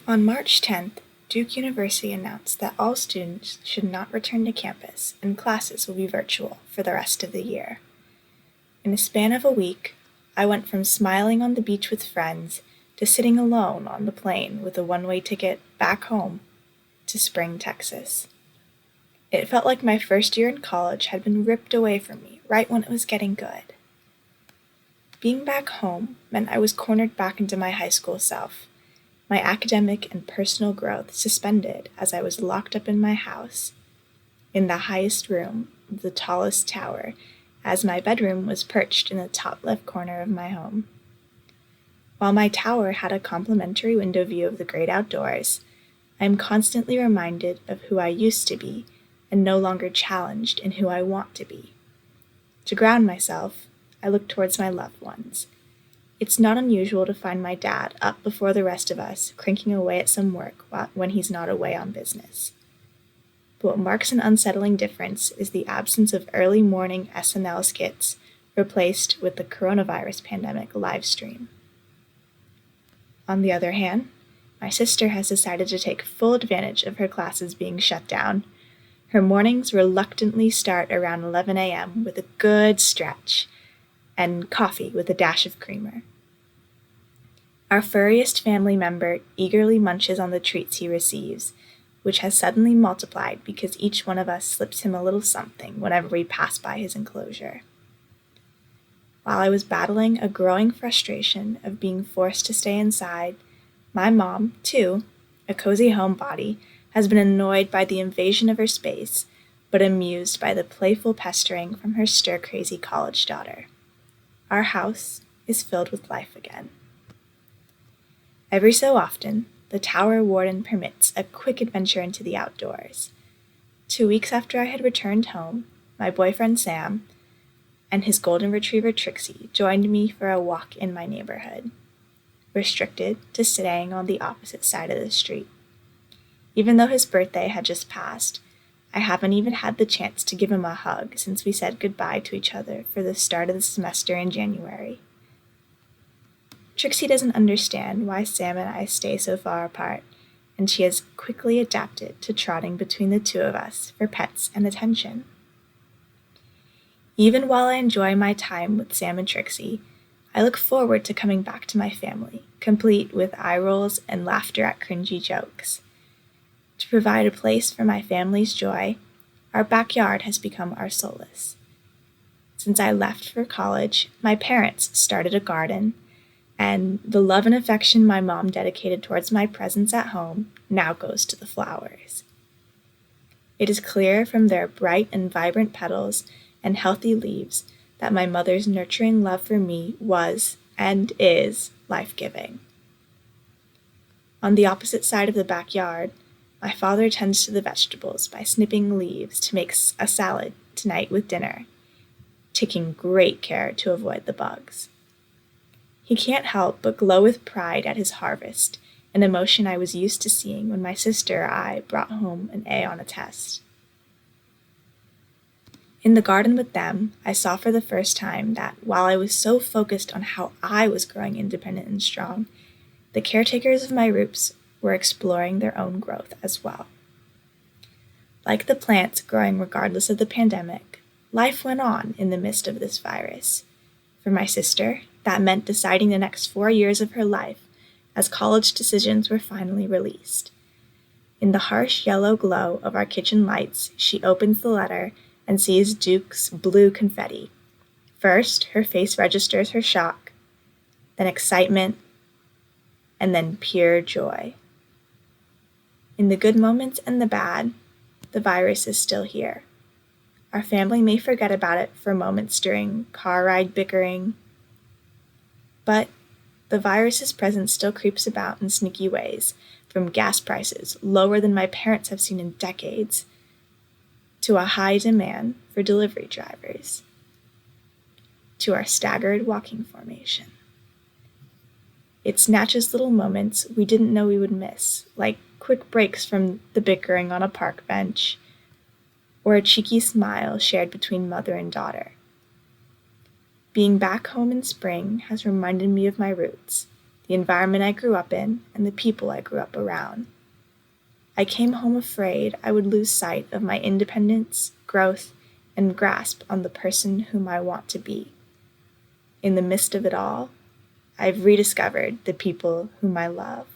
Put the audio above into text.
On March 10th, Duke University announced that all students should not return to campus and classes will be virtual for the rest of the year. In a span of a week, I went from smiling on the beach with friends to sitting alone on the plane with a one-way ticket back home to Spring, Texas. It felt like my first year in college had been ripped away from me right when it was getting good. Being back home meant I was cornered back into my high school self, my academic and personal growth suspended as I was locked up in my house, in the highest room of the tallest tower, as my bedroom was perched in the top left corner of my home. While my tower had a complimentary window view of the great outdoors, I am constantly reminded of who I used to be and no longer challenged in who I want to be. To ground myself, I look towards my loved ones. It's not unusual to find my dad up before the rest of us, cranking away at some work when he's not away on business. But what marks an unsettling difference is the absence of early morning SNL skits replaced with the coronavirus pandemic live stream. On the other hand, my sister has decided to take full advantage of her classes being shut down. Her mornings reluctantly start around 11 a.m. with a good stretch and coffee with a dash of creamer. Our furriest family member eagerly munches on the treats he receives, which has suddenly multiplied because each one of us slips him a little something whenever we pass by his enclosure. While I was battling a growing frustration of being forced to stay inside, my mom, too, a cozy homebody, has been annoyed by the invasion of her space, but amused by the playful pestering from her stir-crazy college daughter. Our house is filled with life again. Every so often, the tower warden permits a quick adventure into the outdoors. 2 weeks after I had returned home, my boyfriend Sam and his golden retriever Trixie joined me for a walk in my neighborhood, restricted to staying on the opposite side of the street. Even though his birthday had just passed, I haven't even had the chance to give him a hug since we said goodbye to each other for the start of the semester in January. Trixie doesn't understand why Sam and I stay so far apart, and she has quickly adapted to trotting between the two of us for pets and attention. Even while I enjoy my time with Sam and Trixie, I look forward to coming back to my family, complete with eye rolls and laughter at cringy jokes. To provide a place for my family's joy, our backyard has become our solace. Since I left for college, my parents started a garden, and the love and affection my mom dedicated towards my presence at home now goes to the flowers. It is clear from their bright and vibrant petals and healthy leaves that my mother's nurturing love for me was and is life-giving. On the opposite side of the backyard, my father tends to the vegetables by snipping leaves to make a salad tonight with dinner, taking great care to avoid the bugs. He can't help but glow with pride at his harvest, an emotion I was used to seeing when my sister or I brought home an A on a test. In the garden with them, I saw for the first time that while I was so focused on how I was growing independent and strong, the caretakers of my roots were exploring their own growth as well. Like the plants growing regardless of the pandemic, life went on in the midst of this virus. For my sister, that meant deciding the next 4 years of her life as college decisions were finally released. In the harsh yellow glow of our kitchen lights, she opens the letter and sees Duke's blue confetti. First, her face registers her shock, then excitement, and then pure joy. In the good moments and the bad, the virus is still here. Our family may forget about it for moments during car ride bickering, but the virus's presence still creeps about in sneaky ways, from gas prices lower than my parents have seen in decades, to a high demand for delivery drivers, to our staggered walking formation. It snatches little moments we didn't know we would miss, like quick breaks from the bickering on a park bench, or a cheeky smile shared between mother and daughter. Being back home in spring has reminded me of my roots, the environment I grew up in, and the people I grew up around. I came home afraid I would lose sight of my independence, growth, and grasp on the person whom I want to be. In the midst of it all, I've rediscovered the people whom I love.